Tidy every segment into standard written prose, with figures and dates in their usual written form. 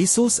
Asus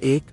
1،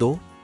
2،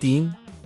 3،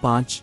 5،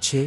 6،